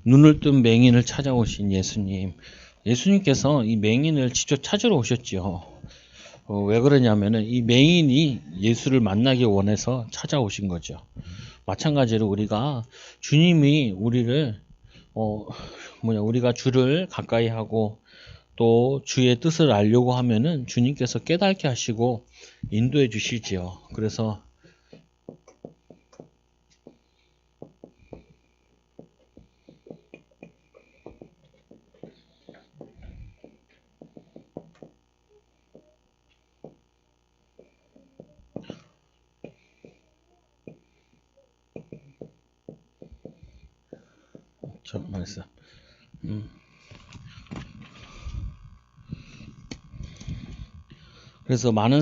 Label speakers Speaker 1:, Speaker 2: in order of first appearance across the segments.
Speaker 1: 눈을 뜬 맹인을 찾아오신 예수님. 예수님께서 이 맹인을 직접 찾으러 오셨지요. 왜 그러냐면은 이 맹인이 예수를 만나기 원해서 찾아오신 거죠. 마찬가지로 우리가 주님이 우리를 우리가 주를 가까이 하고 또 주의 뜻을 알려고 하면은 주님께서 깨닫게 하시고 인도해 주시지요. 그래서 말씀. 그래서 많은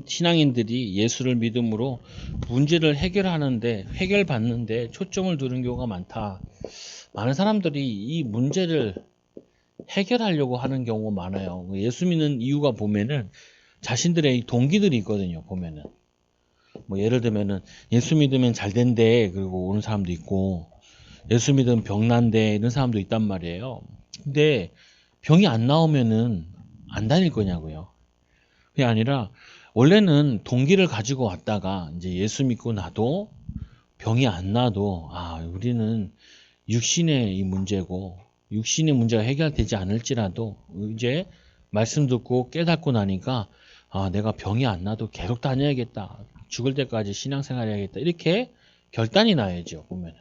Speaker 1: 신앙인들이 예수를 믿음으로 문제를 해결받는데 초점을 두는 경우가 많다. 많은 사람들이 이 문제를 해결하려고 하는 경우가 많아요. 예수 믿는 이유가 보면은 자신들의 동기들이 있거든요. 보면은 뭐 예를 들면은 예수 믿으면 잘 된대 그리고 오는 사람도 있고 예수 믿으면 병 난대 이런 사람도 있단 말이에요. 근데 병이 안 나오면은 안 다닐 거냐고요. 그게 아니라 원래는 동기를 가지고 왔다가 이제 예수 믿고 나도 병이 안 나도 우리는 육신의 이 문제고 육신의 문제가 해결되지 않을지라도 이제 말씀 듣고 깨닫고 나니까 내가 병이 안 나도 계속 다녀야겠다. 죽을 때까지 신앙생활 해야겠다. 이렇게 결단이 나야죠. 보면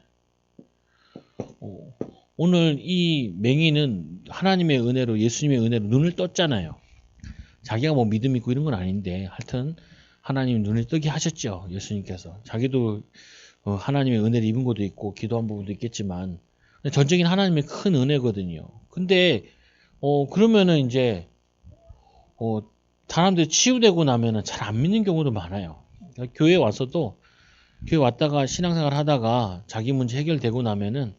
Speaker 1: 오늘 이 맹인은 하나님의 은혜로 예수님의 은혜로 눈을 떴잖아요. 자기가 뭐 믿음 있고 이런 건 아닌데 하여튼 하나님 눈을 뜨게 하셨죠. 예수님께서. 자기도 하나님의 은혜를 입은 것도 있고 기도한 부분도 있겠지만 전적인 하나님의 큰 은혜거든요. 근데 그러면은 이제 사람들이 치유되고 나면은 잘 안 믿는 경우도 많아요. 그러니까 교회 와서도 교회 왔다가 신앙생활 하다가 자기 문제 해결되고 나면은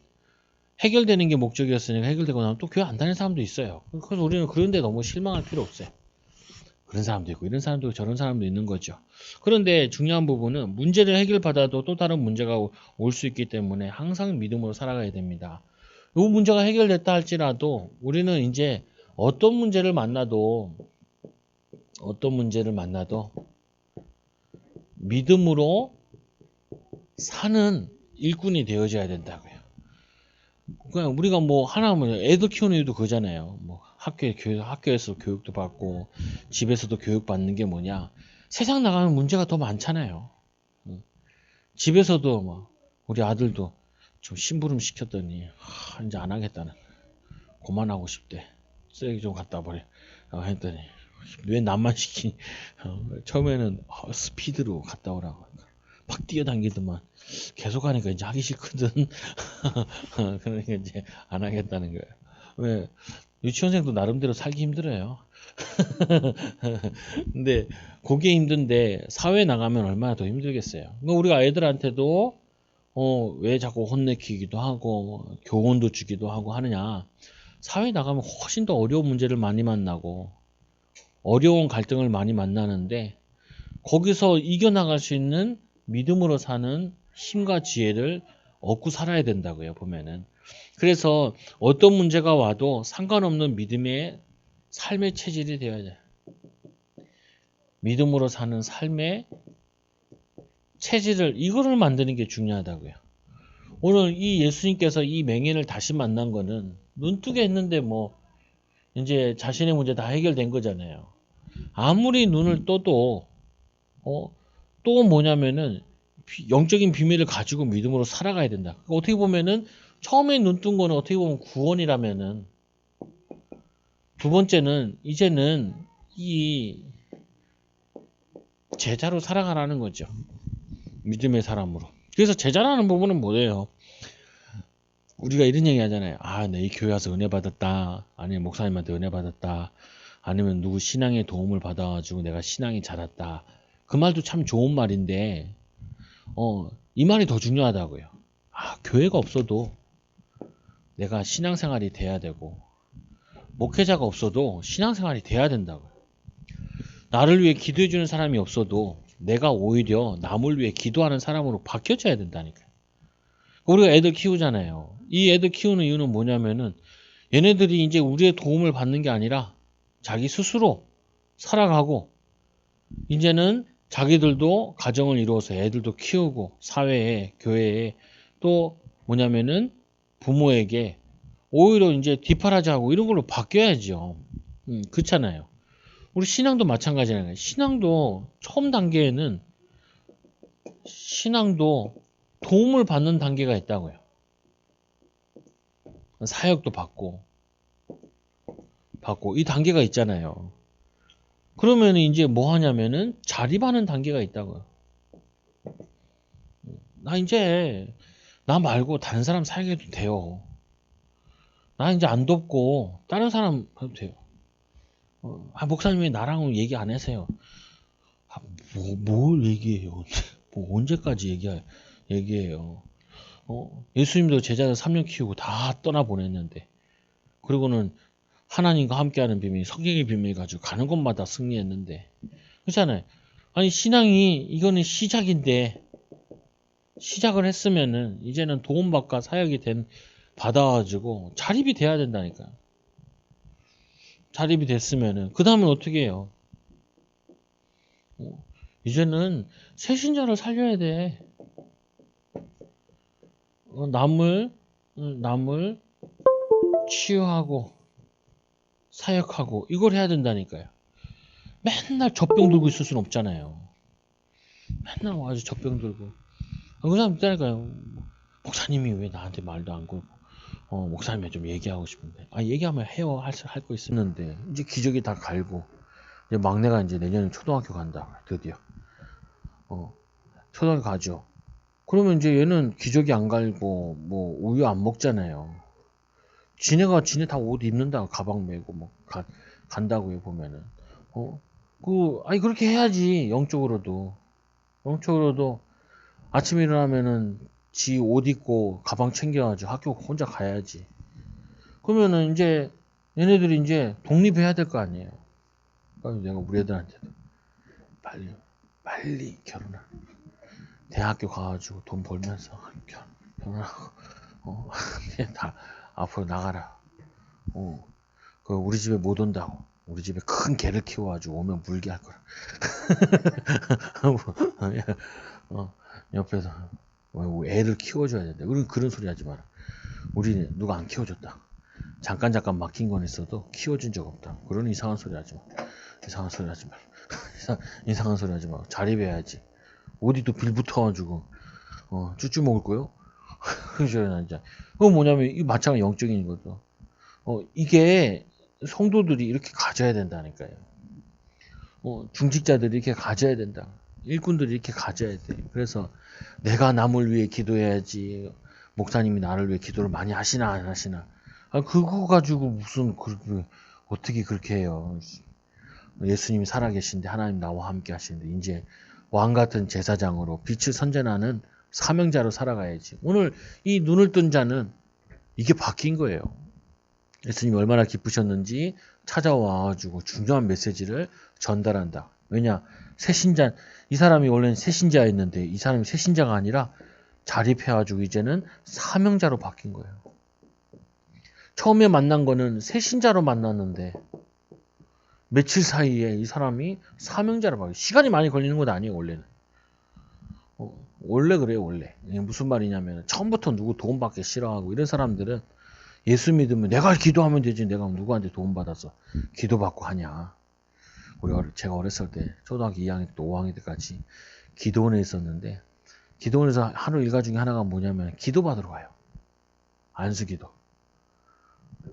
Speaker 1: 해결되는 게 목적이었으니까 해결되고 나면 또 교회 안 다니는 사람도 있어요. 그래서 우리는 그런 데 너무 실망할 필요 없어요. 그런 사람도 있고 이런 사람도 있고 저런 사람도 있는 거죠. 그런데 중요한 부분은 문제를 해결받아도 또 다른 문제가 올 수 있기 때문에 항상 믿음으로 살아가야 됩니다. 이 문제가 해결됐다 할지라도 우리는 이제 어떤 문제를 만나도 믿음으로 사는 일꾼이 되어져야 된다고요. 그냥 우리가 뭐 하나면 애들 키우는 이유도 그거잖아요. 뭐 학교에서 교육도 받고 집에서도 교육 받는 게 뭐냐? 세상 나가면 문제가 더 많잖아요. 집에서도 뭐 우리 아들도 좀 심부름 시켰더니 이제 안 하겠다는 그만하고 싶대. 쓰레기 좀 갖다 버려. 했더니 왜 남만 시키니? 처음에는 스피드로 갔다 오라고 막 뛰어당기더만 계속 하니까 이제 하기 싫거든. 그러니까 이제 안 하겠다는 거예요. 왜 유치원생도 나름대로 살기 힘들어요. 근데 그게 힘든데 사회 나가면 얼마나 더 힘들겠어요. 그러니까 우리가 애들한테도 왜 자꾸 혼내키기도 하고 교훈도 주기도 하고 하느냐. 사회 나가면 훨씬 더 어려운 문제를 많이 만나고 어려운 갈등을 많이 만나는데 거기서 이겨나갈 수 있는 믿음으로 사는 힘과 지혜를 얻고 살아야 된다고요. 보면은. 그래서 어떤 문제가 와도 상관없는 믿음의 삶의 체질이 되어야 돼요. 믿음으로 사는 삶의 체질을 이거를 만드는 게 중요하다고요. 오늘 이 예수님께서 이 맹인을 다시 만난 거는 눈뜨게 했는데 뭐 이제 자신의 문제 다 해결된 거잖아요. 아무리 눈을 떠도 또 뭐냐면은 영적인 비밀을 가지고 믿음으로 살아가야 된다. 그러니까 어떻게 보면은 처음에 눈 뜬 거는 어떻게 보면 구원이라면은 두 번째는 이제는 이 제자로 살아가라는 거죠. 믿음의 사람으로. 그래서 제자라는 부분은 뭐예요? 우리가 이런 얘기 하잖아요. 내 이 교회 와서 은혜 받았다. 아니면 목사님한테 은혜 받았다. 아니면 누구 신앙의 도움을 받아가지고 내가 신앙이 자랐다. 그 말도 참 좋은 말인데 이 말이 더 중요하다고요. 교회가 없어도 내가 신앙생활이 돼야 되고 목회자가 없어도 신앙생활이 돼야 된다고요. 나를 위해 기도해주는 사람이 없어도 내가 오히려 남을 위해 기도하는 사람으로 바뀌어져야 된다니까요. 우리가 애들 키우잖아요. 이 애들 키우는 이유는 뭐냐면은 얘네들이 이제 우리의 도움을 받는 게 아니라 자기 스스로 살아가고 이제는 자기들도 가정을 이루어서 애들도 키우고 사회에 교회에 또 뭐냐면은 부모에게 오히려 이제 뒷바라지 하고 이런 걸로 바뀌어야죠. 그렇잖아요. 우리 신앙도 마찬가지잖아요. 신앙도 처음 단계에는 신앙도 도움을 받는 단계가 있다고요. 사역도 받고 이 단계가 있잖아요. 그러면 이제 뭐 하냐면은 자립하는 단계가 있다고요. 나 이제 나 말고 다른 사람 살게도 돼요. 나 이제 안 돕고 다른 사람 해도 돼요. 목사님이 나랑 얘기 안 하세요. 뭘 얘기해요? 뭐 언제까지 얘기해요? 예수님도 제자들 3년 키우고 다 떠나보냈는데 그리고는 하나님과 함께하는 비밀, 성경의 비밀 가지고 가는 곳마다 승리했는데 그렇잖아요. 아니 신앙이 이거는 시작인데 시작을 했으면은 이제는 도움받고 사역이 받아가지고 자립이 돼야 된다니까요. 자립이 됐으면은 그 다음은 어떻게 해요? 이제는 새신자를 살려야 돼. 남을 치유하고 사역하고 이걸 해야 된다니까요. 맨날 젖병 들고 있을 수는 없잖아요. 맨날 와서 젖병 들고. 그 사람 있다니까요. 목사님이 왜 나한테 말도 안 걸고 목사님이 좀 얘기하고 싶은데 얘기하면 해요. 할 거 있었는데 이제 기저귀 다 갈고 이제 막내가 이제 내년에 초등학교 간다. 드디어 초등학교 가죠. 그러면 이제 얘는 기저귀 안 갈고 뭐 우유 안 먹잖아요. 지네 다 옷 입는다 가방 메고 뭐 간다고요 보면은 그렇게 해야지. 영적으로도 아침에 일어나면은 지 옷 입고 가방 챙겨가지고 학교 혼자 가야지. 그러면은 이제 얘네들이 이제 독립해야 될 거 아니에요. 그래서 내가 우리 애들한테도 빨리 결혼하. 대학교 가가지고 돈 벌면서 결혼하고 다 앞으로 나가라. 그 우리 집에 못 온다고. 우리 집에 큰 개를 키워가지고 오면 물게 할 거라. 옆에서 애를 키워줘야 된다. 그런 소리 하지 마라. 우리 누가 안 키워줬다. 잠깐 막힌 건 있어도 키워준 적 없다. 그런 이상한 소리 하지 마. 이상한 소리 하지 마. 이상한 소리 하지 마. 자립해야지. 어디도 빌 붙어가지고 쭈쭈 먹을 거요? 그죠, 이제. 그건 뭐냐면 이 마찬가지 영적인 거죠. 이게 성도들이 이렇게 가져야 된다니까요. 중직자들이 이렇게 가져야 된다. 일꾼들이 이렇게 가져야 돼. 그래서 내가 남을 위해 기도해야지. 목사님이 나를 위해 기도를 많이 하시나 안 하시나. 그거 가지고 무슨 어떻게 그렇게 해요. 예수님이 살아계신데 하나님 나와 함께 하시는데 이제 왕같은 제사장으로 빛을 선전하는 사명자로 살아가야지. 오늘 이 눈을 뜬 자는 이게 바뀐 거예요. 예수님이 얼마나 기쁘셨는지 찾아와가지고 중요한 메시지를 전달한다. 왜냐? 새신자, 이 사람이 원래는 새신자였는데 이 사람이 새신자가 아니라 자립해가지고 이제는 사명자로 바뀐 거예요. 처음에 만난 거는 새신자로 만났는데 며칠 사이에 이 사람이 사명자로 바뀌어요. 시간이 많이 걸리는 건 아니에요, 원래는. 원래 그래요, 원래. 무슨 말이냐면 처음부터 누구 도움받기 싫어하고 이런 사람들은 예수 믿으면 내가 기도하면 되지 내가 누구한테 도움받아서 기도받고 하냐. 제가 어렸을 때 초등학교 2학년 때 5학년 때까지 기도원에 있었는데 기도원에서 하루 일과 중에 하나가 뭐냐면 기도받으러 가요. 안수기도.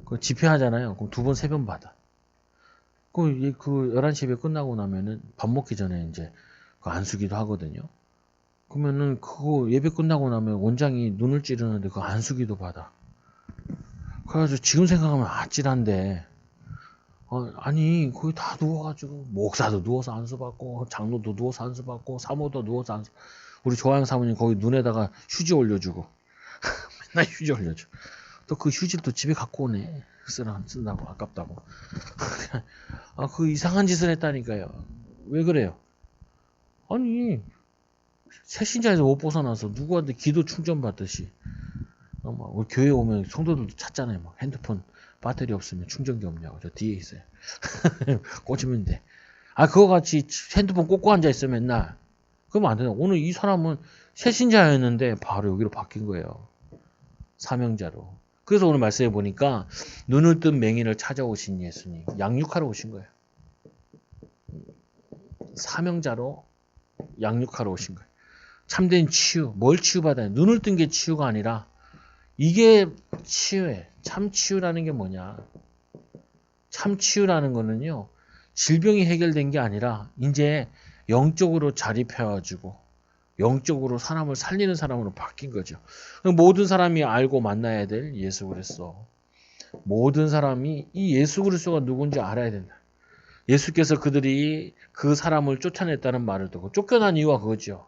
Speaker 1: 그 집회하잖아요. 그럼 2번, 3번 받아. 그 11시 예배 끝나고 나면은 밥 먹기 전에 이제 그 안수기도 하거든요. 그러면은 그거 예배 끝나고 나면 원장이 눈을 찌르는데 그 안수기도 받아. 그래가지고 지금 생각하면 아찔한데 아니 거기 다 누워가지고 목사도 누워서 안수받고 장로도 누워서 안수받고 사모도 누워서 안수. 우리 조항 사모님 거기 눈에다가 휴지 올려주고 맨날 휴지 올려줘. 또 그 휴지를 또 집에 갖고 오네. 쓴다고 아깝다고. 그 이상한 짓을 했다니까요. 왜 그래요? 아니, 새신자에서 못 벗어나서 누구한테 기도 충전받듯이 막 우리 교회 오면 성도들도 찾잖아요. 막 핸드폰 배터리 없으면 충전기 없냐고. 저 뒤에 있어요. 꽂으면 돼. 아, 그거 같이 핸드폰 꽂고 앉아있어 맨날. 그러면 안 되나. 오늘 이 사람은 새신자였는데 바로 여기로 바뀐 거예요. 사명자로. 그래서 오늘 말씀해 보니까 눈을 뜬 맹인을 찾아오신 예수님. 양육하러 오신 거예요. 사명자로 양육하러 오신 거예요. 참된 치유. 뭘 치유받아요? 눈을 뜬 게 치유가 아니라 이게 치유예요. 참 치유라는 게 뭐냐? 참 치유라는 거는요. 질병이 해결된 게 아니라 이제 영적으로 자립해가지고 영적으로 사람을 살리는 사람으로 바뀐 거죠. 모든 사람이 알고 만나야 될 예수 그리스도. 모든 사람이 이 예수 그리스도가 누군지 알아야 된다. 예수께서 그들이 그 사람을 쫓아냈다는 말을 듣고 쫓겨난 이유가 그거죠.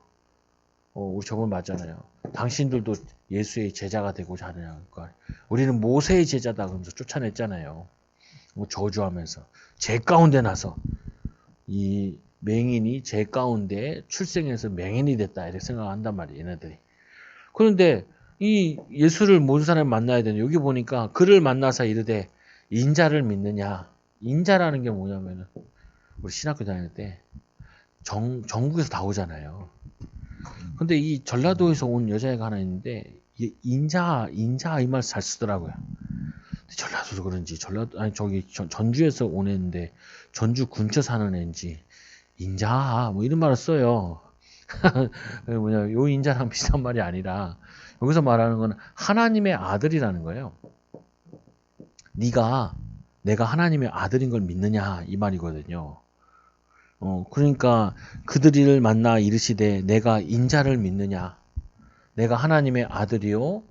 Speaker 1: 우리 저번 맞잖아요. 당신들도 예수의 제자가 되고자 하느냐. 그러니까 우리는 모세의 제자다 그러면서 쫓아냈잖아요. 저주하면서 제 가운데 나서 이 맹인이 제 가운데 출생해서 맹인이 됐다 이렇게 생각한단 말이에요. 얘네들이. 그런데 이 예수를 모든 사람이 만나야 되는 여기 보니까 그를 만나서 이르되 인자를 믿느냐. 인자라는 게 뭐냐면은 우리 신학교 다닐 때 전국에서 다 오잖아요. 근데 이 전라도에서 온 여자애가 하나 있는데 인자 이 말 잘 쓰더라고요. 전라도도 그런지 전주에서 온 애인데 전주 근처 사는 애인지 인자 뭐 이런 말을 써요. 요 인자랑 비슷한 말이 아니라 여기서 말하는 건 하나님의 아들이라는 거예요. 내가 하나님의 아들인 걸 믿느냐 이 말이거든요. 그러니까 그들을 만나 이르시되 내가 인자를 믿느냐. 내가 하나님의 아들이요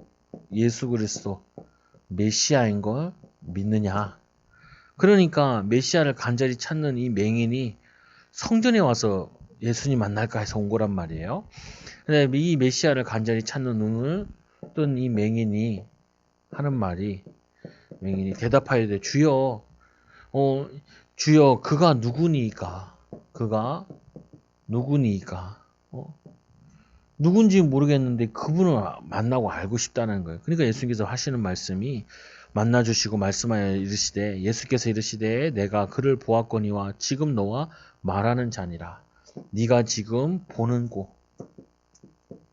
Speaker 1: 예수 그리스도 메시아인 걸 믿느냐. 그러니까 메시아를 간절히 찾는 이 맹인이 성전에 와서 예수님 만날까 해서 온 거란 말이에요. 근데 이 메시아를 간절히 찾는 눈을 뜬 이 맹인이 하는 말이 맹인이 대답하여되 주여 주여 그가 누구니까 누군지 모르겠는데 그분을 만나고 알고 싶다는 거예요. 그러니까 예수님께서 하시는 말씀이 만나주시고 말씀하여 이르시되 예수께서 이르시되 내가 그를 보았거니와 지금 너와 말하는 자니라. 네가 지금 보는 곳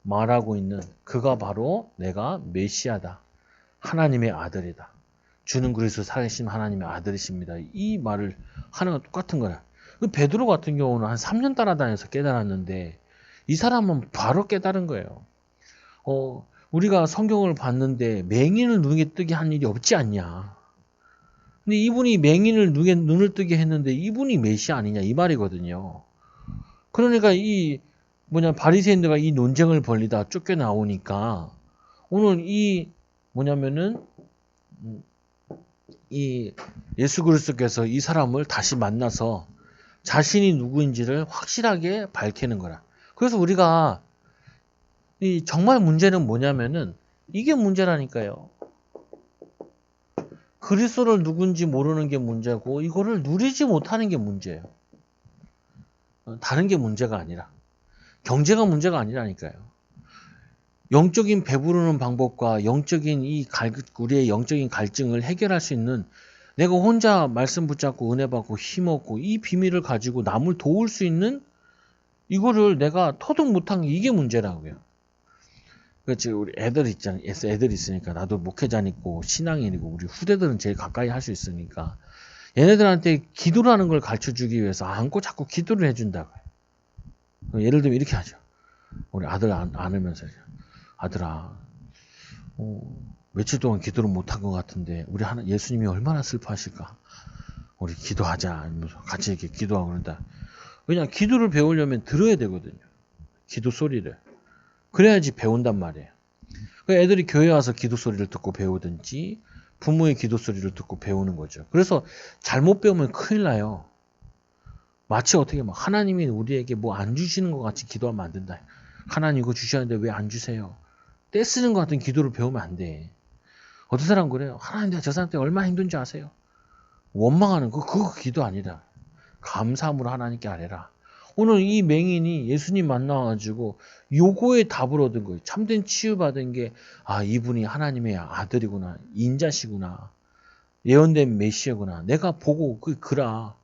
Speaker 1: 말하고 있는 그가 바로 내가 메시아다. 하나님의 아들이다. 주는 그리스도 살아계신 하나님의 아들이십니다. 이 말을 하는 건 똑같은 거야. 베드로 같은 경우는 한 3년 따라다녀서 깨달았는데 이 사람은 바로 깨달은 거예요. 우리가 성경을 봤는데 맹인을 눈에 뜨게 한 일이 없지 않냐. 근데 이분이 맹인을 눈을 뜨게 했는데 이분이 메시아 아니냐 이 말이거든요. 그러니까 바리새인들과 이 논쟁을 벌리다 쫓겨나오니까 오늘 이 예수 그리스도께서 이 사람을 다시 만나서 자신이 누구인지를 확실하게 밝히는 거라. 그래서 우리가 정말 문제는 뭐냐면은 이게 문제라니까요. 그리스도를 누군지 모르는 게 문제고 이거를 누리지 못하는 게 문제예요. 다른 게 문제가 아니라 경제가 문제가 아니라니까요. 영적인 배부르는 방법과 우리의 영적인 갈증을 해결할 수 있는 내가 혼자 말씀 붙잡고 은혜 받고 힘없고 이 비밀을 가지고 남을 도울 수 있는 이거를 내가 터득 못한 게 이게 문제라고요. 그렇지 우리 애들 있으니까 나도 목회자니고 신앙인이고 우리 후대들은 제일 가까이 할 수 있으니까 얘네들한테 기도라는 걸 가르쳐주기 위해서 안고 자꾸 기도를 해준다고요. 예를 들면 이렇게 하죠. 우리 아들 안으면서 아들아 며칠 동안 기도를 못한 것 같은데 우리 예수님이 얼마나 슬퍼하실까. 우리 기도하자. 같이 이렇게 기도하고 그런다. 왜냐하면 기도를 배우려면 들어야 되거든요. 기도 소리를. 그래야지 배운단 말이에요. 애들이 교회 와서 기도 소리를 듣고 배우든지 부모의 기도 소리를 듣고 배우는 거죠. 그래서 잘못 배우면 큰일 나요. 마치 어떻게 막 하나님이 우리에게 뭐 안 주시는 것 같이 기도하면 안 된다. 하나님 이거 주셨는데 왜 안 주세요? 떼쓰는 것 같은 기도를 배우면 안 돼. 어떤 사람은 그래요. 하나님 내가 저 사람 때문에 얼마나 힘든지 아세요? 원망하는 그거 기도 아니라 감사함으로 하나님께 아뢰라. 오늘 이 맹인이 예수님 만나가지고 요거에 답을 얻은 거예요. 참된 치유받은 게, 아, 이분이 하나님의 아들이구나. 인자시구나. 예언된 메시아구나. 내가 보고 그라.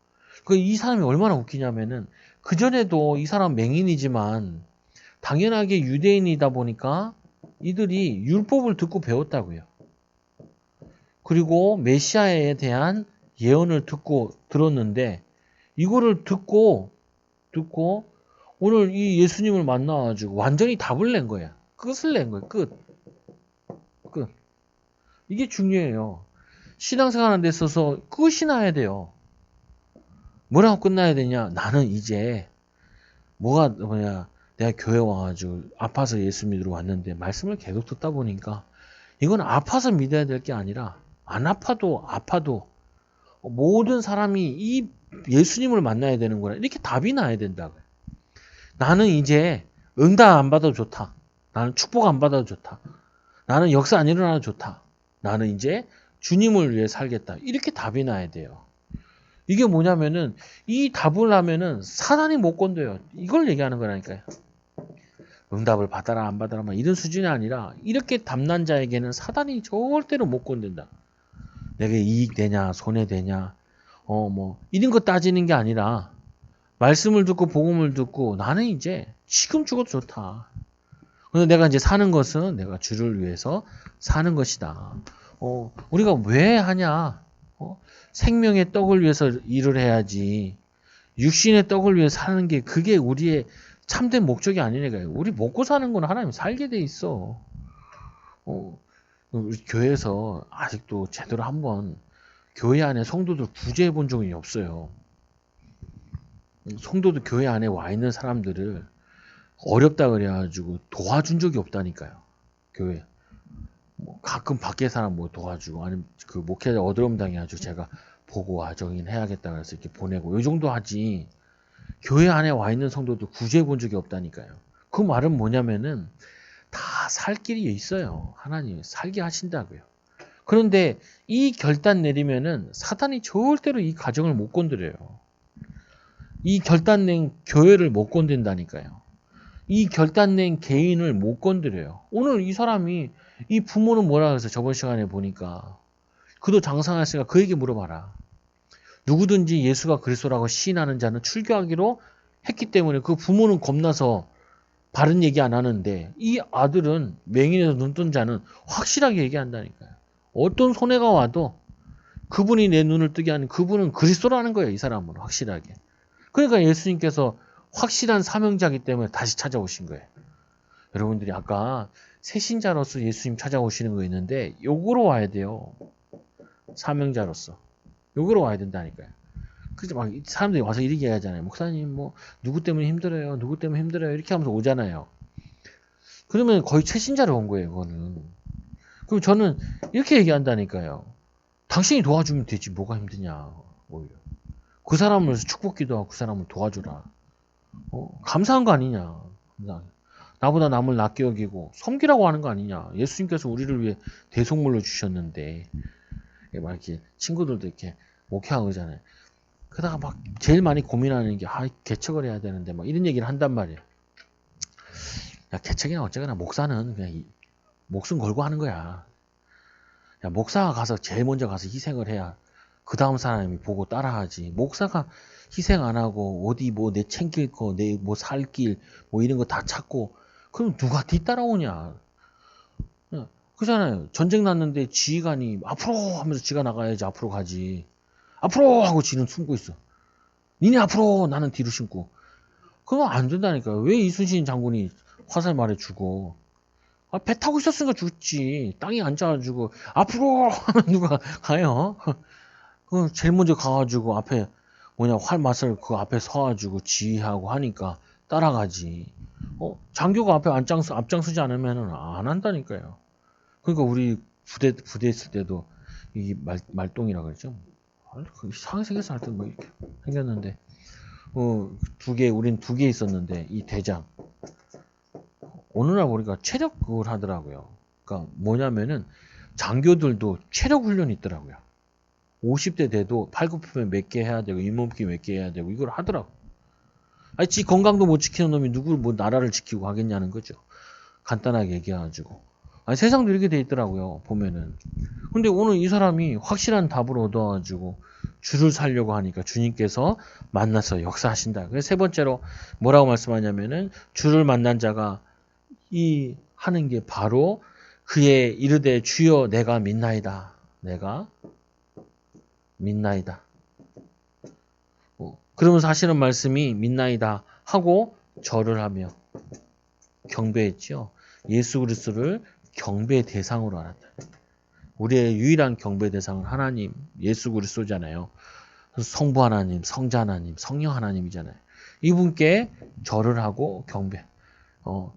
Speaker 1: 이 사람이 얼마나 웃기냐면은, 그전에도 이 사람 맹인이지만 당연하게 유대인이다 보니까 이들이 율법을 듣고 배웠다고요. 그리고 메시아에 대한 예언을 듣고 들었는데, 이거를 듣고 오늘 이 예수님을 만나가지고 완전히 답을 낸 거야. 끝을 낸 거야. 끝. 이게 중요해요. 신앙생활하는 데 있어서 끝이 나야 돼요. 뭐라고 끝나야 되냐? 나는 이제 내가 교회 와가지고 아파서 예수 믿으러 왔는데 말씀을 계속 듣다 보니까 이건 아파서 믿어야 될 게 아니라 안 아파도 모든 사람이 이 예수님을 만나야 되는구나. 이렇게 답이 나야 된다고요. 나는 이제 응답 안 받아도 좋다. 나는 축복 안 받아도 좋다. 나는 역사 안 일어나도 좋다. 나는 이제 주님을 위해 살겠다. 이렇게 답이 나야 돼요. 이게 뭐냐면은 이 답을 하면은 사단이 못 건드려요. 이걸 얘기하는 거라니까요. 응답을 받아라 안 받아라 이런 수준이 아니라 이렇게 답난 자에게는 사단이 절대로 못 건든다. 내게 이익되냐 손해되냐 이런 거 따지는 게 아니라 말씀을 듣고 복음을 듣고 나는 이제 지금 죽어도 좋다. 그래서 내가 이제 사는 것은 내가 주를 위해서 사는 것이다. 우리가 왜 하냐? 생명의 떡을 위해서 일을 해야지. 육신의 떡을 위해 사는 게 그게 우리의 참된 목적이 아니니까요. 우리 먹고 사는 건 하나님 살게 돼 있어. 우리 교회에서 아직도 제대로 한번 교회 안에 성도들 구제해 본 적이 없어요. 성도들 교회 안에 와 있는 사람들을 어렵다 그래가지고 도와준 적이 없다니까요. 교회. 가끔 밖에 사람 도와주고 아니면 그 목회자 어드럼 당해가지고 제가 보고 저긴 해야겠다 그래서 이렇게 보내고 이 정도 하지. 교회 안에 와 있는 성도들 구제해 본 적이 없다니까요. 그 말은 뭐냐면은 다 살 길이 있어요. 하나님 살게 하신다고요. 그런데 이 결단 내리면은 사단이 절대로 이 가정을 못 건드려요. 이 결단 낸 교회를 못 건든다니까요. 이 결단 낸 개인을 못 건드려요. 오늘 이 사람이 이 부모는 뭐라 그래서 저번 시간에 보니까 그도 장사했으니까 그에게 물어봐라. 누구든지 예수가 그리스도라고 시인하는 자는 출교하기로 했기 때문에 그 부모는 겁나서 바른 얘기 안 하는데 이 아들은 맹인에서 눈뜬 자는 확실하게 얘기한다니까요. 어떤 손해가 와도 그분이 내 눈을 뜨게 하는 그분은 그리스도라는 거예요. 이 사람은 확실하게. 그러니까 예수님께서 확실한 사명자이기 때문에 다시 찾아오신 거예요. 여러분들이 아까 새신자로서 예수님 찾아오시는 거 있는데 요거로 와야 돼요. 사명자로서. 요거로 와야 된다니까요. 그래서 막 사람들이 와서 이렇게 얘기하잖아요. 목사님 누구 때문에 힘들어요. 누구 때문에 힘들어요. 이렇게 하면서 오잖아요. 그러면 거의 최신자로 온 거예요. 그거는. 그럼 저는 이렇게 얘기한다니까요. 당신이 도와주면 되지 뭐가 힘드냐. 오히려. 그 사람을 축복기도 하고 그 사람을 도와주라. 감사한 거 아니냐. 나보다 남을 낫게 여기고 섬기라고 하는 거 아니냐. 예수님께서 우리를 위해 대속물로 주셨는데 막 이렇게 친구들도 이렇게 목회하고 그러잖아요. 그러다가 막 제일 많이 고민하는 게 개척을 해야 되는데 막 이런 얘기를 한단 말이에요. 야, 개척이나 어쩌거나 목사는 그냥 목숨 걸고 하는 거야. 야, 목사가 가서 제일 먼저 가서 희생을 해야 그 다음 사람이 보고 따라하지. 목사가 희생 안 하고 어디 내 챙길 거, 내 살 길 이런 거 다 찾고 그럼 누가 뒤따라오냐. 그잖아요. 전쟁 났는데 지휘관이 앞으로 하면서 지가 나가야지 앞으로 가지. 앞으로 하고 지는 숨고 있어. 니네 앞으로 나는 뒤로 숨고. 그건 안 된다니까. 왜 이순신 장군이 화살 말해 죽어. 배 타고 있었으니까 죽지. 땅에 앉아가지고 앞으로 하면 누가 가요. 제일 먼저 가가지고 앞에 활맛을 그 앞에 서가지고 지휘하고 하니까 따라가지. 장교가 앞에 앞장서지 않으면 안 한다니까요. 그러니까 우리 부대 있을 때도 이 말똥이라 그러죠. 이상하게 생겨서 하여튼 이렇게 생겼는데 우린 두 개 있었는데 이 대장 어느 날 보니까 체력 그걸 하더라고요. 그러니까 뭐냐면은 장교들도 체력 훈련이 있더라고요. 50대 돼도 팔굽혀펴 몇 개 해야 되고 잇몸기 몇 개 해야 되고 이걸 하더라고. 아니, 지 건강도 못 지키는 놈이 누구 뭐 나라를 지키고 하겠냐는 거죠. 간단하게 얘기해가지고. 아니, 세상도 이렇게 돼 있더라고요, 보면은. 근데 오늘 이 사람이 확실한 답을 얻어가지고 주를 살려고 하니까 주님께서 만나서 역사하신다. 그래서 세 번째로 뭐라고 말씀하냐면은 주를 만난 자가 이 하는 게 바로 그의 이르되 주여 내가 믿나이다. 내가 믿나이다. 그러면서 하시는 말씀이 믿나이다 하고 절을 하며 경배했죠. 예수 그리스도를 경배 대상으로 알았다. 우리의 유일한 경배 대상은 하나님, 예수 그리스도잖아요. 성부 하나님, 성자 하나님, 성령 하나님이잖아요. 이분께 절을 하고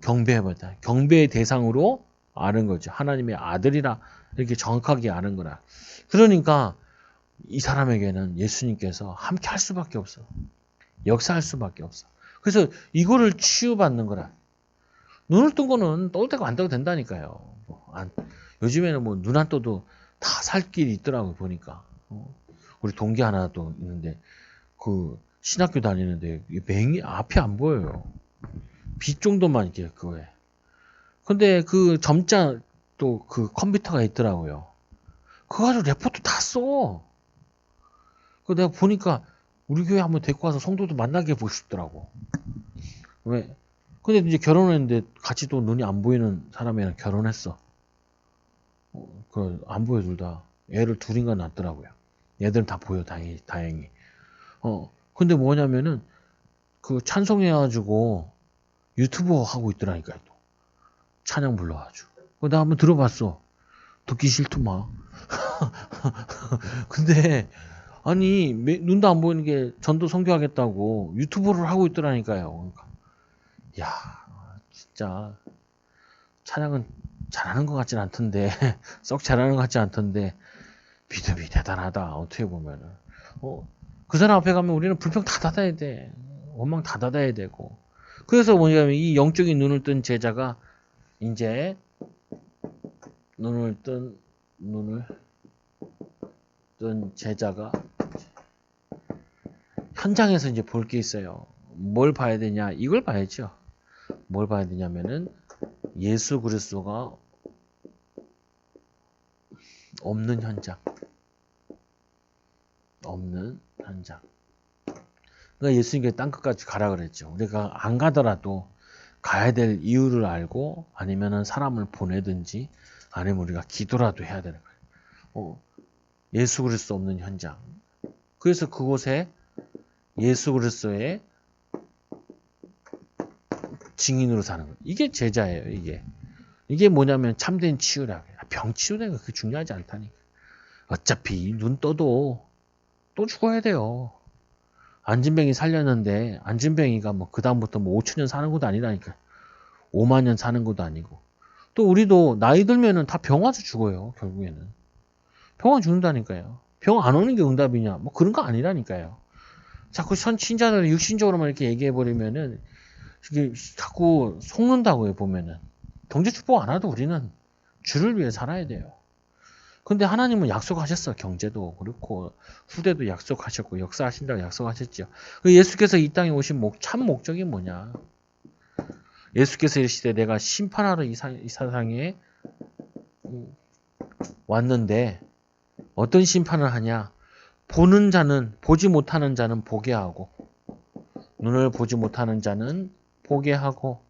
Speaker 1: 경배해봤다. 경배의 대상으로 아는 거죠. 하나님의 아들이라 이렇게 정확하게 아는 거라. 그러니까 이 사람에게는 예수님께서 함께 할 수밖에 없어. 역사할 수밖에 없어. 그래서 이거를 치유받는 거라. 눈을 뜬 거는 떠도 되고 안 떠도 된다니까요. 요즘에는 뭐 눈 안 떠도 다 살 길이 있더라고요, 보니까. 우리 동기 하나 또 있는데, 그, 신학교 다니는데, 맹이 앞이 안 보여요. 빛 정도만 이렇게 그거에. 근데 그 점자 또 그 컴퓨터가 있더라고요. 그거 가지고 레포트 다 써. 그 내가 보니까 우리 교회 한번 데리고 와서 성도들 만나게 해보고 싶더라고. 왜? 근데 이제 결혼했는데 같이 또 눈이 안 보이는 사람이랑 결혼했어. 안 보여 둘 다. 애를 둘인가 낳더라고요. 얘들은 다 보여 다행히. 근데 뭐냐면은 그 찬송해가지고 유튜버 하고 있더라니까요. 또. 찬양 불러가지고. 나 한번 들어봤어. 듣기 싫더만. 근데 아니 눈도 안 보이는 게 전도 선교하겠다고 유튜브를 하고 있더라니까요. 그러니까, 야 진짜 찬양은 잘하는 것 같진 않던데 썩 잘하는 것 같지 않던데 믿음이 대단하다. 어떻게 보면은 그 사람 앞에 가면 우리는 불평 다 닫아야 돼. 원망 다 닫아야 되고. 그래서 뭐냐면 이 영적인 눈을 뜬 제자가 이제 눈을 뜬 제자가 현장에서 이제 볼 게 있어요. 뭘 봐야 되냐? 이걸 봐야죠. 뭘 봐야 되냐면은 예수 그리스도가 없는 현장. 그러니까 예수님께 땅끝까지 가라 그랬죠. 우리가 안 가더라도 가야 될 이유를 알고 아니면은 사람을 보내든지 아니면 우리가 기도라도 해야 되는 거예요. 예수 그리스도 없는 현장. 그래서 그곳에 예수 그리스도의 증인으로 사는 거예요. 이게 제자예요. 이게 뭐냐면 참된 치유라고 해요. 병 치유는 그렇게 중요하지 않다니까. 어차피 눈 떠도 또 죽어야 돼요. 안진뱅이 살렸는데 안진뱅이가 뭐 그다음부터 뭐 5천 년 사는 것도 아니라니까. 5만 년 사는 것도 아니고. 또 우리도 나이 들면은 다 병 와서 죽어요. 결국에는. 병 와 죽는다니까요. 병 안 오는 게 응답이냐? 뭐 그런 거 아니라니까요. 자꾸 신자들을 육신적으로만 이렇게 얘기해버리면은 이게 자꾸 속는다고요. 보면은. 경제 축복 안 하도 우리는 주를 위해 살아야 돼요. 근데 하나님은 약속하셨어. 경제도 그렇고 후대도 약속하셨고 역사하신다고 약속하셨죠. 예수께서 이 땅에 오신 참 목적이 뭐냐? 예수께서 이르시되 내가 심판하러 이 세상에 왔는데 어떤 심판을 하냐? 보는 자는 보지 못하는 자는 보게 하고 눈을 보지 못하는 자는 보게 하고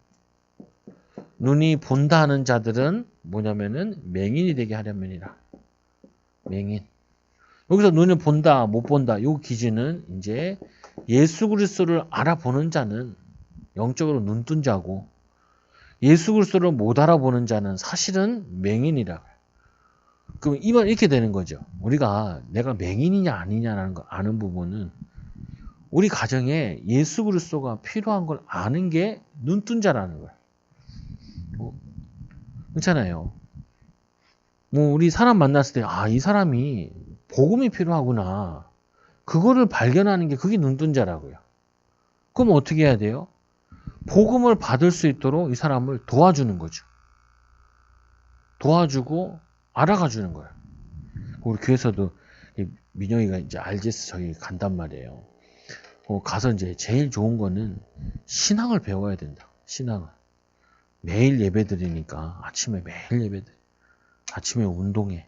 Speaker 1: 눈이 본다 하는 자들은 뭐냐면은 맹인이 되게 하려면이라. 맹인. 여기서 눈을 본다, 못 본다. 요 기준은 이제 예수 그리스도를 알아보는 자는 영적으로 눈뜬 자고 예수 그리스도를 못 알아보는 자는 사실은 맹인이라. 그럼 이 말 이렇게 되는 거죠. 우리가 내가 맹인이냐 아니냐라는 거 아는 부분은 우리 가정에 예수 그리스도가 필요한 걸 아는 게 눈뜬 자라는 거야. 그렇잖아요. 뭐 우리 사람 만났을 때 이 사람이 복음이 필요하구나. 그거를 발견하는 게 그게 눈뜬 자라고요. 그럼 어떻게 해야 돼요? 복음을 받을 수 있도록 이 사람을 도와주는 거죠. 도와주고 알아가 주는 거예요. 우리 교회에서도 민영이가 이제 RGS 저기 간단 말이에요. 가서 이제 제일 좋은 거는 신앙을 배워야 된다. 신앙을. 매일 예배 드리니까 아침에 매일 예배 드리. 아침에 운동해.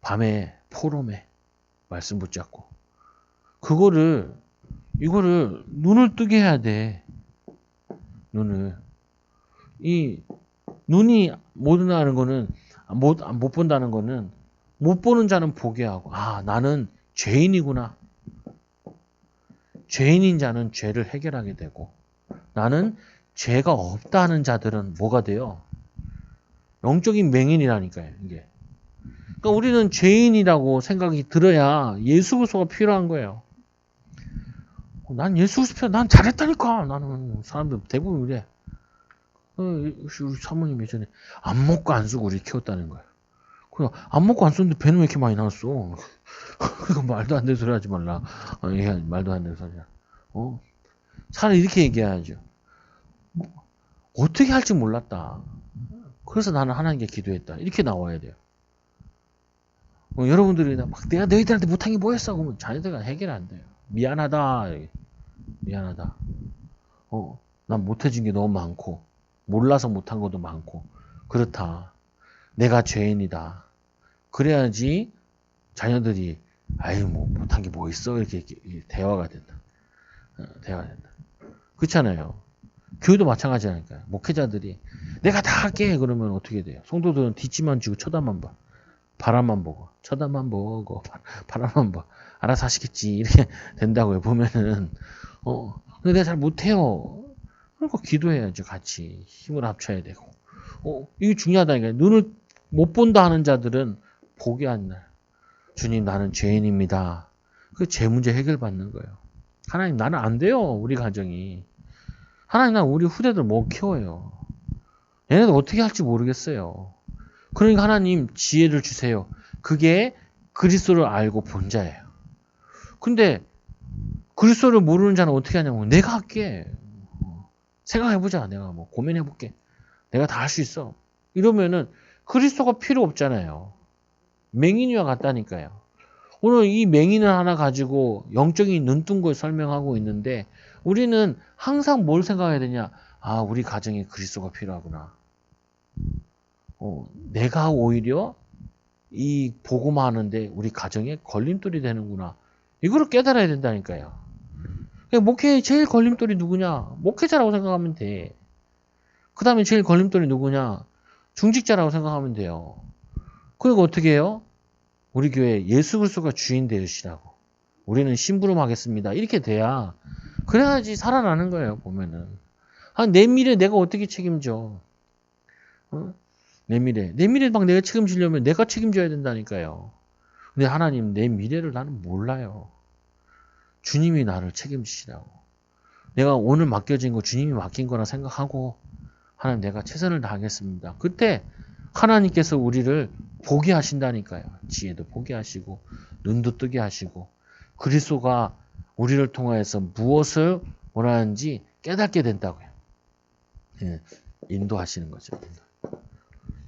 Speaker 1: 밤에 포럼에 말씀 붙잡고. 이거를 눈을 뜨게 해야 돼. 눈을. 이 눈이 못 본다는 거는 못 본다는 거는 못 보는 자는 보게 하고 나는 죄인이구나. 죄인인 자는 죄를 해결하게 되고 나는 죄가 없다 하는 자들은 뭐가 돼요? 영적인 맹인이라니까요. 이게. 그러니까 우리는 죄인이라고 생각이 들어야 예수 그리스도가 필요한 거예요. 난 예수 그리스도 필요. 난 잘했다니까. 나는 사람들 대부분 그래. 우리 사모님 예전에 안 먹고 안 쓰고 우리 키웠다는 거야. 그래 안 먹고 안 썼는데 배는 왜 이렇게 많이 나왔어? 그거 말도 안 되는 소리 하지 말라. 말도 안 되는 소리야. 차라리 이렇게 얘기해야죠. 어떻게 할지 몰랐다. 그래서 나는 하나님께 기도했다. 이렇게 나와야 돼요. 여러분들이 막 내가 너희들한테 못한 게 뭐였어? 그러면 자녀들과 해결 안 돼요. 미안하다. 미안하다. 난 못해준 게 너무 많고 몰라서 못한 것도 많고 그렇다. 내가 죄인이다. 그래야지 자녀들이 뭐 못한 게 뭐 있어? 이렇게 대화가 된다. 대화가 된다. 그렇잖아요. 교회도 마찬가지라니까요. 목회자들이 내가 다 할게 그러면 어떻게 돼요? 성도들은 뒷짐만 지고 쳐다만 봐. 바람만 보고 쳐다만 보고 바람만 봐. 알아서 하시겠지. 이렇게 된다고요. 보면은 근데 내가 잘 못해요. 그러니까 기도해야죠. 같이 힘을 합쳐야 되고. 이게 중요하다니까요. 눈을 못 본다 하는 자들은 보게 하는 날. 주님 나는 죄인입니다. 그 죄 문제 해결받는 거예요. 하나님 나는 안 돼요. 우리 가정이. 하나님 나 우리 후대들 못 키워요. 얘네들 어떻게 할지 모르겠어요. 그러니까 하나님 지혜를 주세요. 그게 그리스도를 알고 본 자예요. 근데 그리스도를 모르는 자는 어떻게 하냐면 내가 할게. 생각해보자. 내가 뭐 고민해볼게. 내가 다 할 수 있어. 이러면은 그리스도가 필요 없잖아요. 맹인이와 같다니까요. 오늘 이 맹인을 하나 가지고 영적인 눈뜬 걸 설명하고 있는데 우리는 항상 뭘 생각해야 되냐? 우리 가정에 그리스도가 필요하구나. 내가 오히려 이 복음화 하는데 우리 가정에 걸림돌이 되는구나. 이거를 깨달아야 된다니까요. 목회의 제일 걸림돌이 누구냐? 목회자라고 생각하면 돼. 그 다음에 제일 걸림돌이 누구냐? 중직자라고 생각하면 돼요. 그리고 어떻게 해요? 우리 교회 예수 그리스도가 주인 되시라고. 우리는 심부름하겠습니다. 이렇게 돼야 그래야지 살아나는 거예요. 보면은 내 미래 내가 어떻게 책임져? 내 미래 막 내가 책임지려면 내가 책임져야 된다니까요. 근데 하나님 내 미래를 나는 몰라요. 주님이 나를 책임지시라고. 내가 오늘 맡겨진 거 주님이 맡긴 거라 생각하고 하나님 내가 최선을 다하겠습니다. 그때 하나님께서 우리를 보게 하신다니까요. 지혜도 보게 하시고 눈도 뜨게 하시고 그리스도가 우리를 통하여서 무엇을 원하는지 깨닫게 된다고요. 인도하시는 거죠.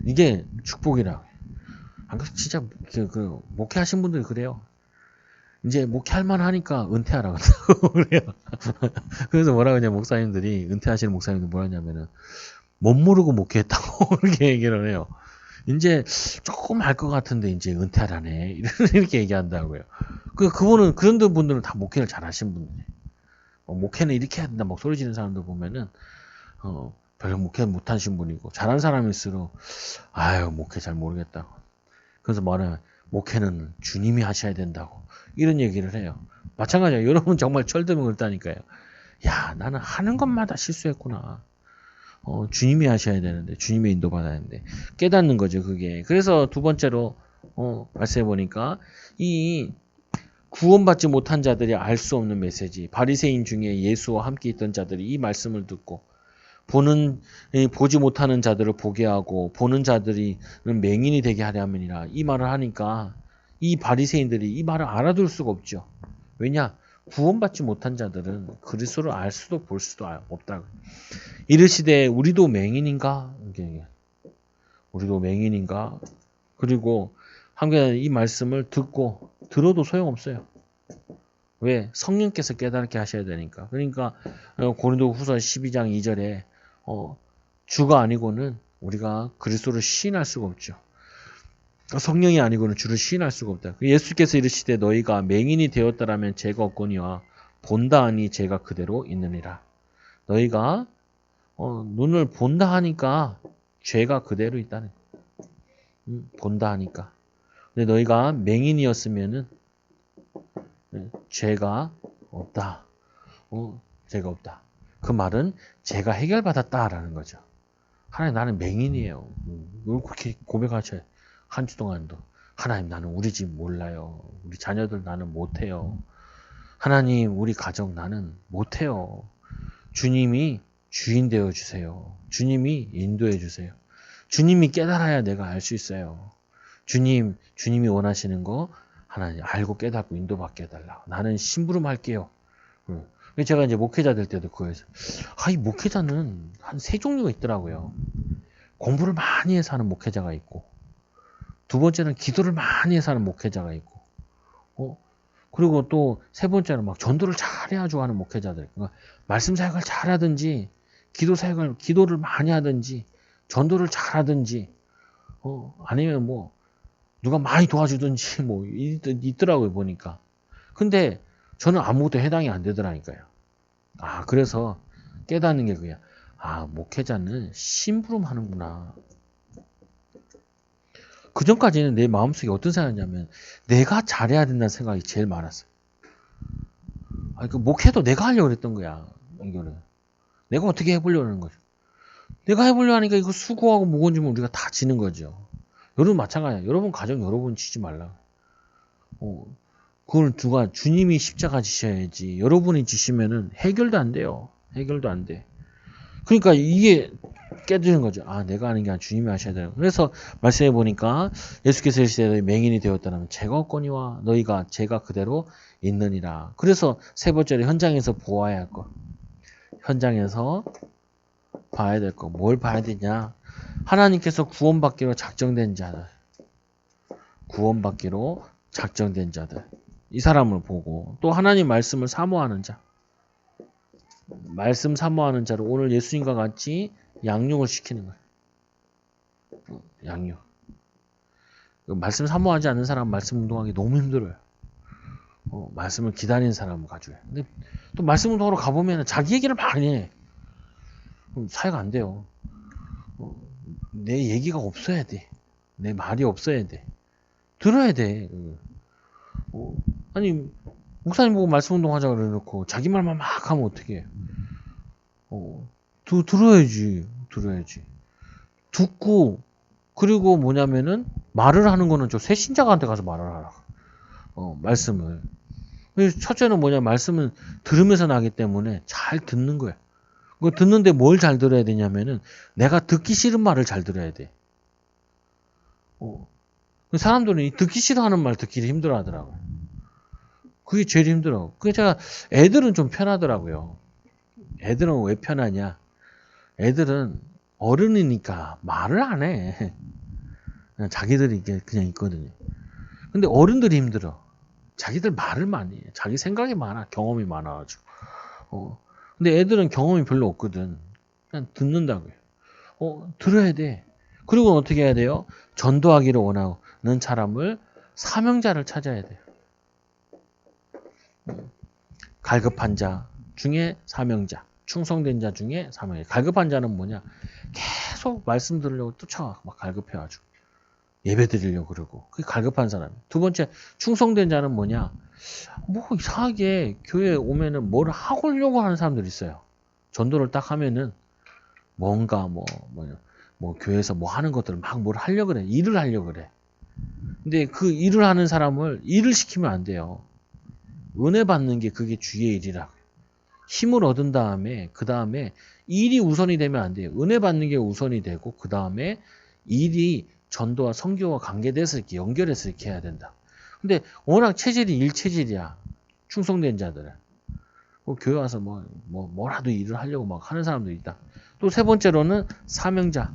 Speaker 1: 이게 축복이라고요. 진짜 목회하신 분들이 그래요. 이제 목회할 만하니까 은퇴하라고 그래요. 그래서 뭐라 그러냐 목사님들이 은퇴하시는 목사님들 뭐라 하냐면은 못 모르고 목회했다고 이렇게 얘기를 해요. 이제 조금 알 것 같은데 이제 은퇴하라네 이렇게 얘기한다고요. 그분은 그런 분들은 다 목회를 잘 하신 분이에요. 목회는 이렇게 해야 된다 막 소리 지르는 사람들 보면은 별로 목회 못 하신 분이고 잘하는 사람일수록 목회 잘 모르겠다고. 그래서 말하면 목회는 주님이 하셔야 된다고 이런 얘기를 해요. 마찬가지야. 여러분 정말 철들면 그렇다니까요. 나는 하는 것마다 실수했구나. 주님이 하셔야 되는데 주님의 인도 받아야 되는데 깨닫는 거죠. 그게. 그래서 두 번째로 말씀해 보니까 이 구원받지 못한 자들이 알 수 없는 메시지. 바리새인 중에 예수와 함께 있던 자들이 이 말씀을 듣고 보지 못하는 자들을 보게 하고 보는 자들이 맹인이 되게 하려면이라 이 말을 하니까 이 바리새인들이 이 말을 알아둘 수가 없죠. 왜냐? 구원받지 못한 자들은 그리스도를 알 수도 볼 수도 없다. 이르시되 우리도 맹인인가? 우리도 맹인인가? 그리고 한국에 이 말씀을 들어도 소용없어요. 왜? 성령께서 깨닫게 하셔야 되니까. 그러니까 고린도후서 12장 2절에 주가 아니고는 우리가 그리스도를 시인할 수가 없죠. 성령이 아니고는 주를 시인할 수가 없다. 예수께서 이르시되 너희가 맹인이 되었다라면 죄가 없거니와 본다 하니 죄가 그대로 있느니라. 너희가 눈을 본다 하니까 죄가 그대로 있다는 거야. 본다 하니까. 근데 너희가 맹인이었으면은 죄가 없다. 죄가 없다. 그 말은 죄가 해결받았다라는 거죠. 하나님 나는 맹인이에요. 그렇게 고백하셔요. 한 주 동안도. 하나님 나는 우리 집 몰라요. 우리 자녀들 나는 못해요. 하나님 우리 가정 나는 못해요. 주님이 주인 되어 주세요. 주님이 인도해 주세요. 주님이 깨달아야 내가 알 수 있어요. 주님이 원하시는 거 하나님 알고 깨닫고 인도받게 해달라. 나는 심부름 할게요. 제가 이제 목회자 될 때도 그거에서 이 목회자는 한 세 종류가 있더라고요. 공부를 많이 해서 하는 목회자가 있고, 두 번째는 기도를 많이 해서 하는 목회자가 있고, 그리고 또 세 번째는 막 전도를 잘해가지고 하는 목회자들. 그러니까 말씀 사역을 잘하든지, 기도를 많이 하든지, 전도를 잘하든지, 아니면 뭐 누가 많이 도와주든지 뭐 있더라고요 보니까. 근데 저는 아무것도 해당이 안 되더라니까요. 그래서 깨닫는 게 그야. 목회자는 심부름 하는구나. 그 전까지는 내 마음속에 어떤 생각이냐면 내가 잘해야 된다는 생각이 제일 많았어요. 그 목회도 내가 하려고 그랬던 거야. 이거는 내가 어떻게 해보려는 거죠. 내가 해보려 하니까 이거 수고하고 무거운 주면 우리가 다 지는 거죠. 여러분 마찬가지야. 여러분 가정 여러분 지지 말라. 그걸 누가 주님이 십자가 지셔야지. 여러분이 지시면은 해결도 안 돼요. 해결도 안 돼. 그러니까 이게 깨지는 거죠. 내가 하는 게 아니라 주님이 하셔야 돼요. 그래서 말씀해 보니까 예수께서 이르시되 맹인이 되었다면 죄가 없거니와 너희가 죄가 그대로 있느니라. 그래서 세 번째로 현장에서 보아야 할 것. 현장에서 봐야 될 것. 뭘 봐야 되냐? 하나님께서 구원받기로 작정된 자들. 구원받기로 작정된 자들. 이 사람을 보고 또 하나님 말씀을 사모하는 자. 말씀 사모하는 자를 오늘 예수님과 같이 양육을 시키는 거예요. 양육. 말씀 사모하지 않는 사람 말씀 운동하기 너무 힘들어요. 말씀을 기다리는 사람을 가져요. 근데 또 말씀 운동하러 가보면 자기 얘기를 많이 해. 그럼 사회가 안 돼요. 내 얘기가 없어야 돼. 내 말이 없어야 돼. 들어야 돼. 아니 목사님 보고 말씀 운동하자 그래놓고 자기 말만 막 하면 어떡해. 들어야지. 듣고 그리고 뭐냐면은 말을 하는 거는 저 새신자한테 가서 말을 하라. 말씀을. 첫째는 뭐냐 말씀은 들으면서 나기 때문에 잘 듣는 거야. 그 듣는데 뭘 잘 들어야 되냐면은 내가 듣기 싫은 말을 잘 들어야 돼. 사람들은 이 듣기 싫어하는 말 듣기를 힘들어 하더라고요. 그게 제일 힘들어. 그게 제가 애들은 좀 편하더라고요. 애들은 왜 편하냐? 애들은 어른이니까 말을 안 해. 그냥 자기들이 그냥 있거든요. 근데 어른들이 힘들어. 자기들 말을 많이 해. 자기 생각이 많아. 경험이 많아가지고. 근데 애들은 경험이 별로 없거든. 그냥 듣는다고요. 들어야 돼. 그리고 어떻게 해야 돼요? 전도하기를 원하는 사람을 사명자를 찾아야 돼요. 갈급한 자 중에 사명자, 충성된 자 중에 사명자. 갈급한 자는 뭐냐? 계속 말씀 들으려고 쫓아가 막 갈급해가지고 예배 드리려고 그러고 그게 갈급한 사람. 두 번째 충성된 자는 뭐냐? 뭐 이상하게 교회에 오면은 뭘 하려고 하는 사람들이 있어요. 전도를 딱 하면은 뭔가 뭐 교회에서 뭐 하는 것들을 막 뭘 하려고 그래. 일을 하려고 그래. 근데 그 일을 하는 사람을 일을 시키면 안 돼요. 은혜 받는 게 그게 주의 일이라. 힘을 얻은 다음에 그 다음에 일이 우선이 되면 안 돼요. 은혜 받는 게 우선이 되고 그 다음에 일이 전도와 선교와 관계돼서 이렇게 연결해서 이렇게 해야 된다. 근데 워낙 체질이 일체질이야. 충성된 자들은. 교회 와서 뭐라도 일을 하려고 막 하는 사람도 있다. 또 세 번째로는 사명자.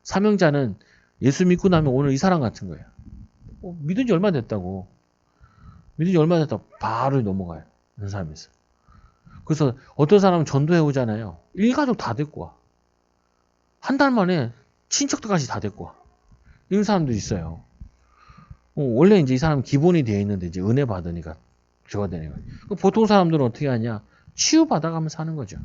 Speaker 1: 사명자는 예수 믿고 나면 오늘 이 사람 같은 거예요. 믿은 지 얼마 됐다고. 믿은 지 얼마 됐다 바로 넘어가요. 그런 사람이 있어요. 그래서 어떤 사람은 전도해 오잖아요. 일가족 다 데리고 와. 한 달 만에 친척들까지 다 데리고 와. 이런 사람도 있어요. 원래 이제 이 사람 기본이 되어 있는데 이제 은혜 받으니까 저가 되는 거예요. 보통 사람들은 어떻게 하냐? 치유 받아가면서 하는 거죠.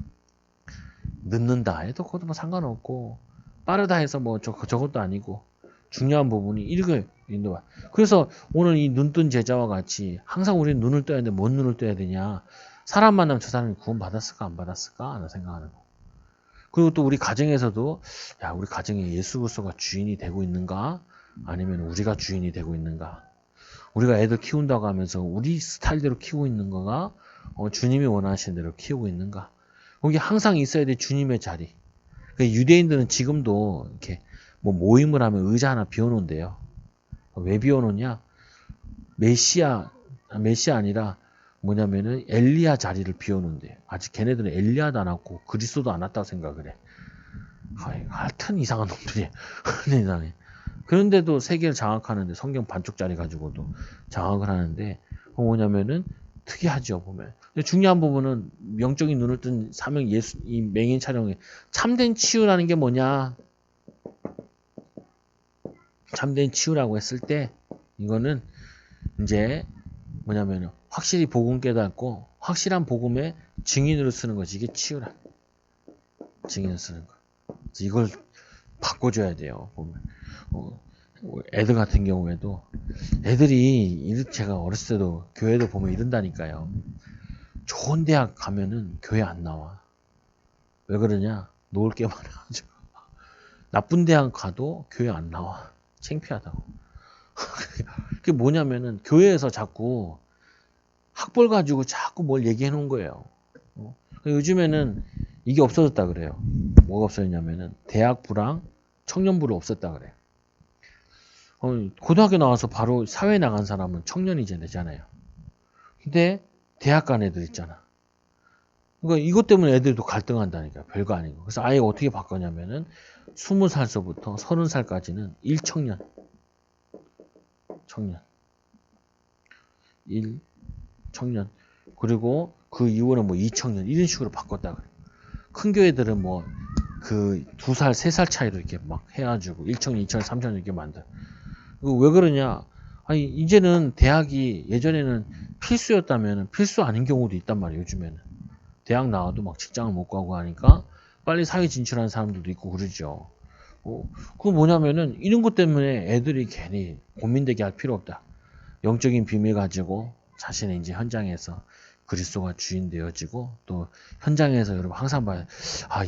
Speaker 1: 늦는다 해도 그것도 뭐 상관없고 빠르다 해서 뭐 저것도 아니고 중요한 부분이 이렇게 있는 거야. 그래서 오늘 이 눈뜬 제자와 같이 항상 우리는 눈을 떠야 되는데 뭔 눈을 떠야 되냐? 사람 만나면 저 사람이 구원 받았을까 안 받았을까 하는 생각하는 거. 그리고 또 우리 가정에서도 야 우리 가정에 예수 그리스도가 주인이 되고 있는가? 아니면 우리가 주인이 되고 있는가? 우리가 애들 키운다고 하면서 우리 스타일대로 키우고 있는 거가 주님이 원하시는 대로 키우고 있는가? 거기 항상 있어야 돼 주님의 자리. 그러니까 유대인들은 지금도 이렇게 뭐 모임을 하면 의자 하나 비워놓은대요. 왜 비워놓냐? 메시아 아니라 뭐냐면은 엘리야 자리를 비워놓은대요. 아직 걔네들은 엘리야도 안 왔고 그리스도도 안 왔다고 생각을 해. 하여튼 이상한 놈들이야. 이상해. 그런데도 세계를 장악하는데 성경 반쪽짜리 가지고도 장악을 하는데 뭐냐면은 특이하죠 보면. 근데 중요한 부분은 영적인 눈을 뜬 사명 예수 이 맹인 촬영에 참된 치유라는 게 뭐냐? 참된 치유라고 했을 때 이거는 이제 뭐냐면은 확실히 복음 깨닫고 확실한 복음의 증인으로 쓰는 거지. 이게 치유라. 증인으로 쓰는 거. 그래서 이걸 바꿔줘야 돼요. 보면 애들 같은 경우에도 애들이 제가 어렸을 때도 교회도 보면 이런다니까요. 좋은 대학 가면은 교회 안 나와. 왜 그러냐? 놓을 게 많아가지고. 나쁜 대학 가도 교회 안 나와. 창피하다고. 그게 뭐냐면은 교회에서 자꾸 학벌 가지고 자꾸 뭘 얘기해 놓은 거예요. 요즘에는 이게 없어졌다 그래요. 뭐가 없어졌냐면은 대학부랑 청년부를 없앴다 그래요. 고등학교 나와서 바로 사회 나간 사람은 청년이 이제 되잖아요. 근데 대학 간 애들 있잖아. 그러니까 이것 때문에 애들도 갈등한다니까. 별거 아니고. 그래서 아예 어떻게 바꿨냐면은 20살서부터 30살까지는 1청년. 청년. 1청년. 그리고 그 이후는 뭐 2청년. 이런 식으로 바꿨다 그래. 큰 교회들은 뭐 그 2살, 3살 차이로 이렇게 막 해가지고 1청년, 2청년, 3청년 이렇게 만들어. 왜 그러냐? 아니, 이제는 대학이 예전에는 필수였다면 필수 아닌 경우도 있단 말이에요, 요즘에는. 대학 나와도 막 직장을 못 가고 하니까 빨리 사회 진출하는 사람들도 있고 그러죠. 그거 뭐냐면은 이런 것 때문에 애들이 괜히 고민되게 할 필요 없다. 영적인 비밀 가지고 자신의 이제 현장에서 그리스도가 주인 되어지고 또 현장에서 여러분 항상 봐요.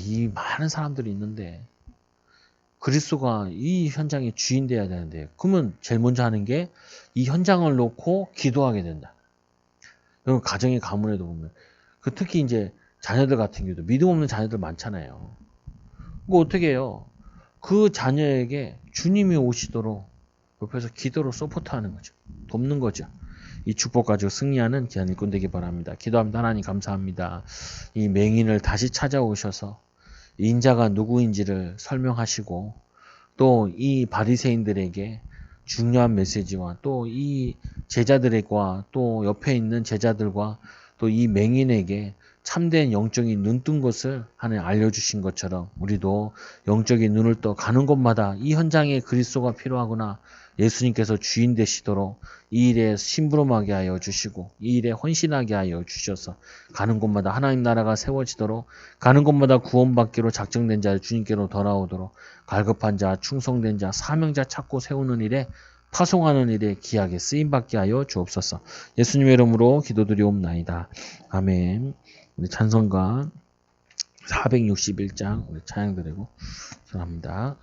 Speaker 1: 이 많은 사람들이 있는데 그리스도가 이 현장의 주인 돼야 되는데 그러면 제일 먼저 하는 게 이 현장을 놓고 기도하게 된다. 여러분 가정의 가문에도 보면 특히 이제 자녀들 같은 경우도 믿음 없는 자녀들 많잖아요. 그거 어떻게 해요? 그 자녀에게 주님이 오시도록 옆에서 기도로 서포트하는 거죠. 돕는 거죠. 이 축복 가지고 승리하는 귀한 일꾼 되기 바랍니다. 기도합니다. 하나님 감사합니다. 이 맹인을 다시 찾아오셔서 인자가 누구인지를 설명하시고 또 이 바리새인들에게 중요한 메시지와 또 이 제자들과 또 옆에 있는 제자들과 또 이 맹인에게 참된 영적인 눈 뜬 것을 하나님 알려주신 것처럼 우리도 영적인 눈을 떠 가는 곳마다 이 현장에 그리스도가 필요하구나. 예수님께서 주인 되시도록 이 일에 심부름하게 하여 주시고 이 일에 헌신하게 하여 주셔서 가는 곳마다 하나님 나라가 세워지도록 가는 곳마다 구원받기로 작정된 자 주님께로 돌아오도록 갈급한 자, 충성된 자, 사명자 찾고 세우는 일에 파송하는 일에 귀하게 쓰임받게 하여 주옵소서. 예수님의 이름으로 기도드리옵나이다. 아멘. 우리 찬송가 461장 우리 찬양 드리고 전합니다.